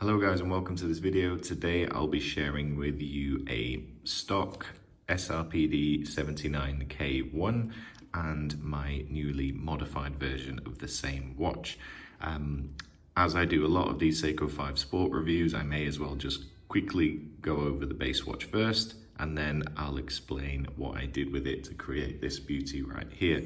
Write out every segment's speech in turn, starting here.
Hello guys and welcome to this video. Today I'll be sharing with you a stock SRPD79K1 and my newly modified version of the same watch. As I do a lot of these Seiko 5 Sport reviews, I may as well just quickly go over the base watch first, and then I'll explain what I did with it to create this beauty right here.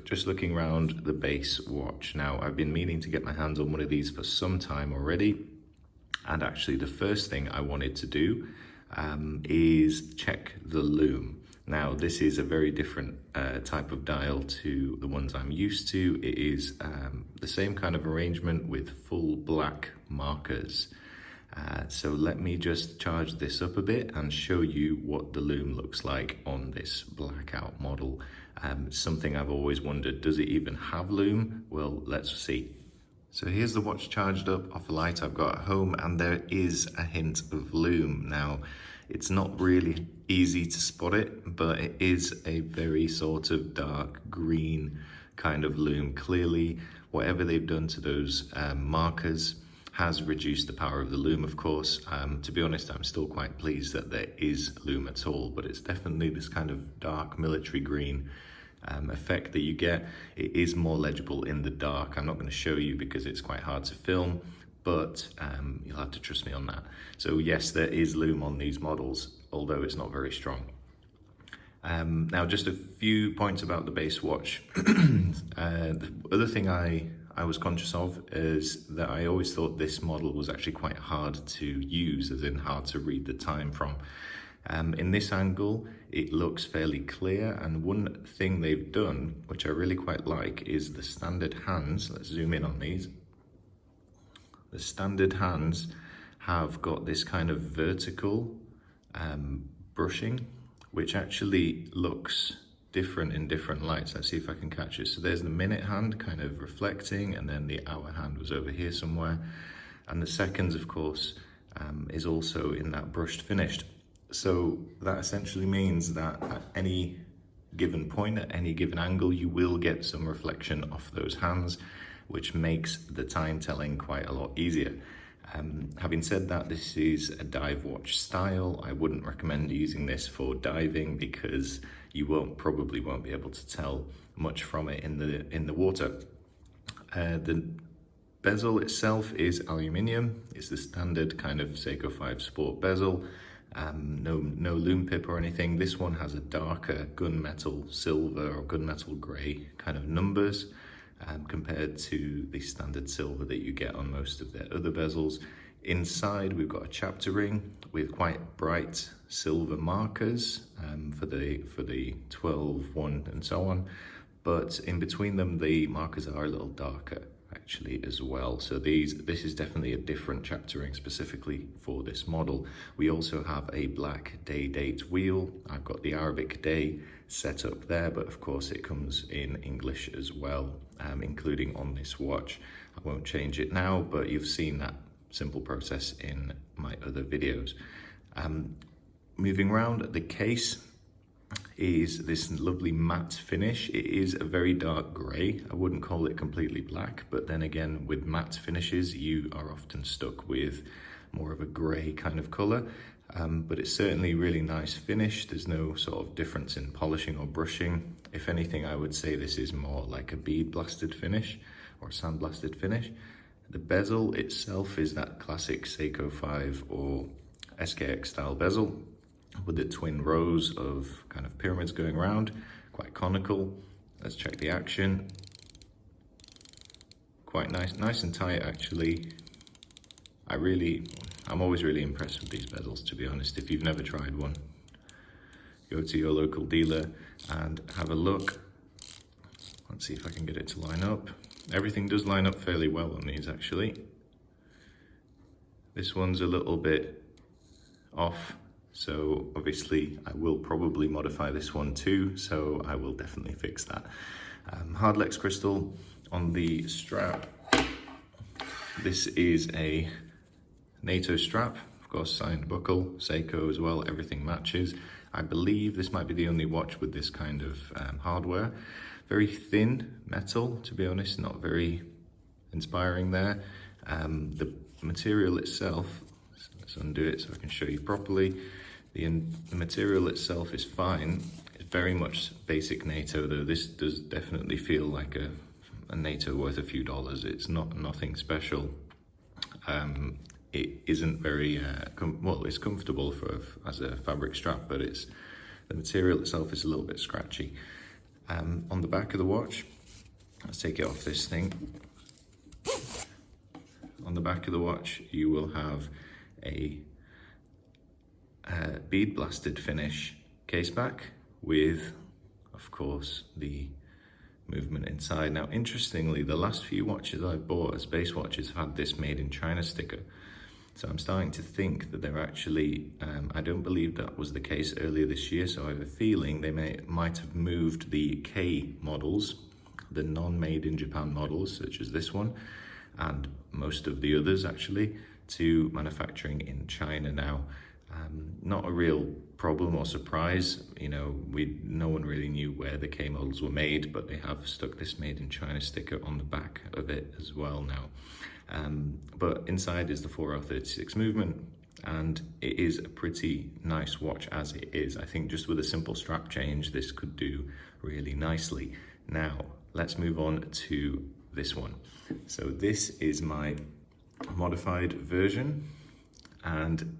Just looking around the base watch. Now, I've been meaning to get my hands on one of these for some time already. And actually the first thing I wanted to do is check the Loom. Now, this is a very different type of dial to the ones I'm used to. It is the same kind of arrangement with full black markers. So let me just charge this up a bit and show you what the Loom looks like on this Blackout model. Something I've always wondered, does it even have Loom? Well, let's see. So here's the watch charged up off a light I've got at home, and there is a hint of Loom. Now, it's not really easy to spot it, but it is a very sort of dark green kind of Loom. Clearly, whatever they've done to those markers has reduced the power of the Loom, of course. To be honest, I'm still quite pleased that there is Loom at all, but it's definitely this kind of dark military green effect that you get. It is more legible in the dark. I'm not going to show you because it's quite hard to film, but you'll have to trust me on that. So yes, there is Loom on these models, although it's not very strong. Now, just a few points about the base watch. The other thing I was conscious of is that I always thought this model was actually quite hard to use, as in hard to read the time from. In this angle, it looks fairly clear, and one thing they've done, which I really quite like, is the standard hands. Let's zoom in on these. The standard hands have got this kind of vertical brushing, which actually looks different in different lights. Let's see if I can catch it. So there's the minute hand kind of reflecting, and then the hour hand was over here somewhere. And the seconds, of course, is also in that brushed finished. So that essentially means that at any given point, at any given angle, you will get some reflection off those hands, which makes the time telling quite a lot easier. Having said that, this is a dive watch style. I wouldn't recommend using this for diving because you probably won't be able to tell much from it in the water. The bezel itself is aluminium. It's the standard kind of Seiko 5 Sport bezel. No Loom pip or anything. This one has a darker gunmetal silver or gunmetal grey kind of numbers compared to the standard silver that you get on most of their other bezels. Inside we've got a chapter ring with quite bright silver markers for the 12, 1 and so on, but in between them the markers are a little darker actually as well. So this is definitely a different chapter ring specifically for this model. We also have a black day date wheel. I've got the Arabic day set up there, but of course it comes in English as well, including on this watch. I won't change it now, but you've seen that simple process in my other videos. Moving around, the case is this lovely matte finish. It is a very dark grey. I wouldn't call it completely black, but then again, with matte finishes, you are often stuck with more of a grey kind of colour. But it's certainly really nice finish. There's no sort of difference in polishing or brushing. If anything, I would say this is more like a bead blasted finish or sand blasted finish. The bezel itself is that classic Seiko 5 or SKX style bezel with the twin rows of kind of pyramids going around, quite conical. Let's check the action. Quite nice and tight actually. I'm always really impressed with these bezels, to be honest. If you've never tried one, go to your local dealer and have a look. Let's see if I can get it to line up. Everything does line up fairly well on these actually. This one's a little bit off, so obviously I will probably modify this one too, so I will definitely fix that. Hardlex crystal on the strap. This is a NATO strap, of course signed buckle, Seiko as well, everything matches. I believe this might be the only watch with this kind of hardware. Very thin metal, to be honest, not very inspiring there. The material itself, let's undo it so I can show you properly. The material itself is fine. It's very much basic NATO, though this does definitely feel like a NATO worth a few dollars. It's nothing special. It isn't very, well, it's comfortable as a fabric strap, but the material itself is a little bit scratchy. On the back of the watch, let's take it off this thing. On the back of the watch, you will have a bead blasted finish case back with, of course, the movement inside. Now, interestingly, the last few watches I've bought as base watches have had this made in China sticker. So I'm starting to think that they're actually, I don't believe that was the case earlier this year, so I have a feeling they might have moved the K models, the non-made in Japan models, such as this one, and most of the others actually, to manufacturing in China now. Not a real problem or surprise, you know, no one really knew where the K models were made, but they have stuck this made in China sticker on the back of it as well now. But inside is the 4L36 movement, and it is a pretty nice watch as it is. I think just with a simple strap change, this could do really nicely. Now, let's move on to this one. So this is my modified version, and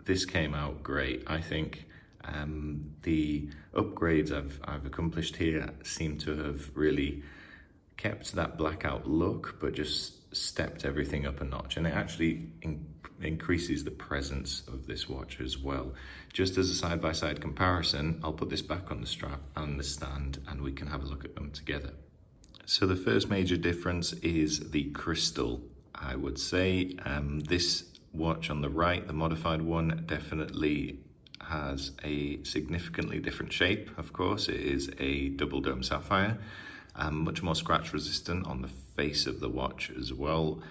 this came out great. I think the upgrades I've accomplished here seem to have really kept that blackout look, but just stepped everything up a notch, and it actually increases the presence of this watch as well. Just as a side-by-side comparison, I'll put this back on the strap and the stand, and we can have a look at them together. So the first major difference is the crystal, I would say. This watch on the right, the modified one, definitely has a significantly different shape. Of course, it is a double dome sapphire, much more scratch resistant on the face of the watch as well.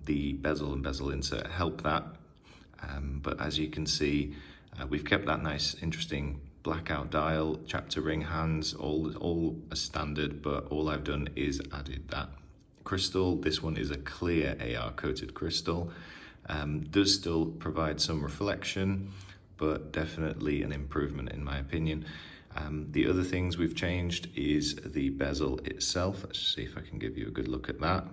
The bezel and bezel insert help that, but as you can see, we've kept that nice interesting blackout dial, chapter ring hands, all as standard, but all I've done is added that crystal. This one is a clear AR coated crystal. Does still provide some reflection, but definitely an improvement in my opinion. The other things we've changed is the bezel itself. Let's see if I can give you a good look at that.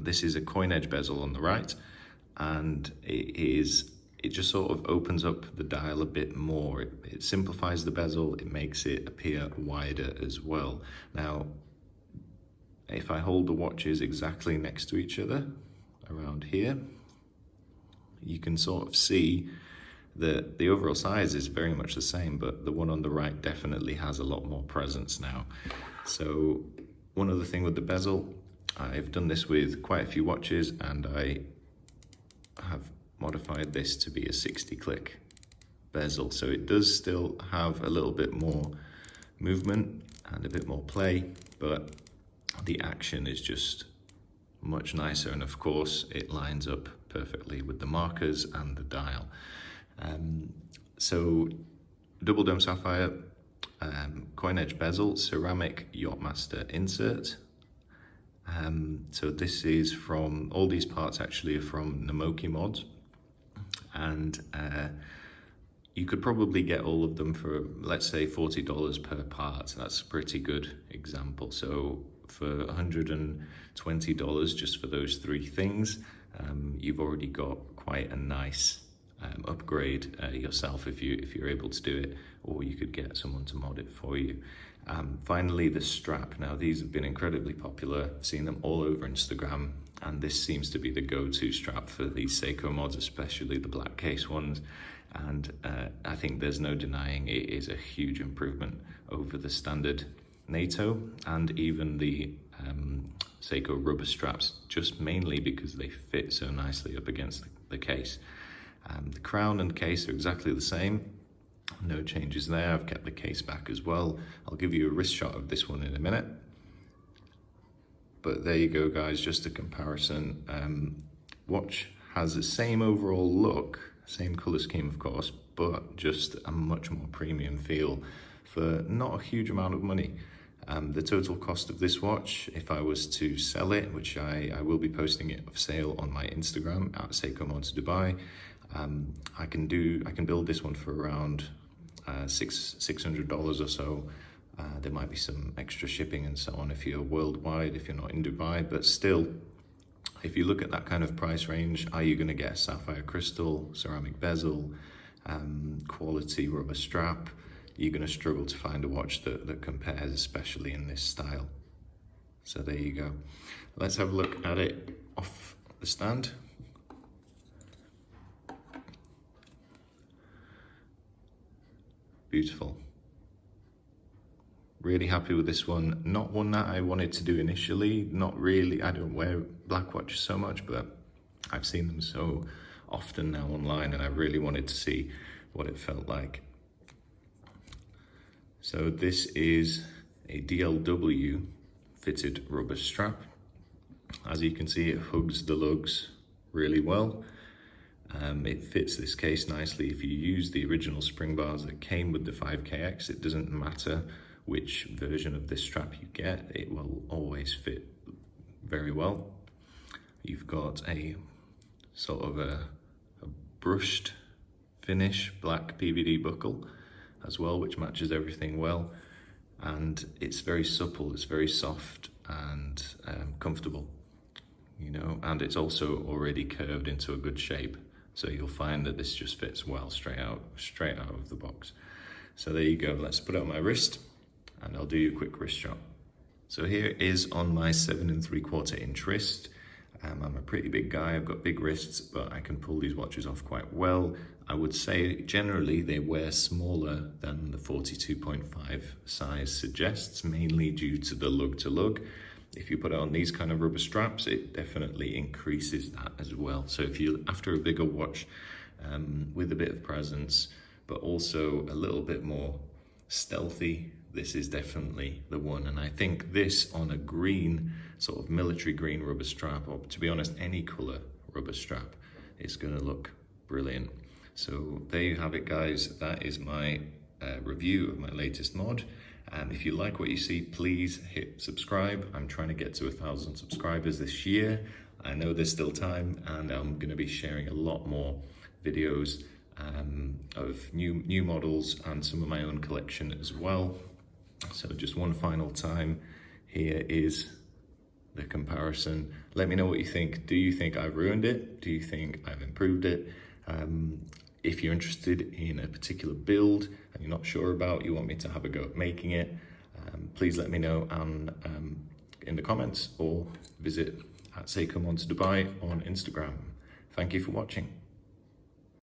This is a coin edge bezel on the right, and it just sort of opens up the dial a bit more. It simplifies the bezel, it makes it appear wider as well. Now, if I hold the watches exactly next to each other, around here, you can sort of see that the overall size is very much the same, but the one on the right definitely has a lot more presence now. So one other thing with the bezel, I've done this with quite a few watches, and I have modified this to be a 60 click bezel. So it does still have a little bit more movement and a bit more play, but the action is just much nicer, and of course it lines up perfectly with the markers and the dial. So double dome sapphire, coin edge bezel, ceramic Yachtmaster insert. So this is from, all these parts actually are from NamokiMODS, and you could probably get all of them for, let's say, $40 per part. That's a pretty good example. So for $120 just for those three things, you've already got quite a nice upgrade yourself if you're able to do it, or you could get someone to mod it for you. Finally, the strap. Now, these have been incredibly popular. I've seen them all over Instagram, and this seems to be the go-to strap for these Seiko mods, especially the black case ones. And I think there's no denying it is a huge improvement over the standard NATO and even the Seiko rubber straps, just mainly because they fit so nicely up against the case. The crown and case are exactly the same. No changes there. I've kept the case back as well. I'll give you a wrist shot of this one in a minute. But there you go, guys, just a comparison. Watch has the same overall look, same color scheme, of course, but just a much more premium feel for not a huge amount of money. The total cost of this watch, if I was to sell it, which I will be posting it for sale on my Instagram at SeikoMODS Dubai, I can build this one for around $600 or so. There might be some extra shipping and so on if you're worldwide, if you're not in Dubai, but still, if you look at that kind of price range, are you going to get a sapphire crystal, ceramic bezel, quality rubber strap? You're going to struggle to find a watch that compares, especially in this style. So there you go. Let's have a look at it off the stand. Beautiful. Really happy with this one. Not one that I wanted to do initially. Not really. I don't wear black watches so much, but I've seen them so often now online, and I really wanted to see what it felt like. So this is a DLW fitted rubber strap. As you can see, it hugs the lugs really well. It fits this case nicely. If you use the original spring bars that came with the 5KX, it doesn't matter which version of this strap you get, it will always fit very well. You've got a sort of a brushed finish black PVD buckle as well, which matches everything well, and it's very supple, it's very soft and comfortable, you know, and it's also already curved into a good shape, so you'll find that this just fits well straight out of the box. So there you go. Let's put it on my wrist and I'll do you a quick wrist shot. So here is on my 7 3/4 inch wrist. I'm a pretty big guy, I've got big wrists, but I can pull these watches off quite well. I would say generally they wear smaller than the 42.5 size suggests, mainly due to the lug to lug. If you put it on these kind of rubber straps, it definitely increases that as well. So if you're after a bigger watch with a bit of presence, but also a little bit more stealthy, this is definitely the one. And I think this on a green, sort of military green rubber strap, or to be honest, any color rubber strap, is gonna look brilliant. So there you have it, guys. That is my review of my latest mod. If you like what you see, please hit subscribe. I'm trying to get to 1,000 subscribers this year. I know there's still time, and I'm gonna be sharing a lot more videos of new models and some of my own collection as well. So just one final time, here is the comparison. Let me know what you think. Do you think I've ruined it? Do you think I've improved it? If you're interested in a particular build and you're not sure about, you want me to have a go at making it, please let me know in the comments, or visit at SeikoMODS Dubai on Instagram. Thank you for watching.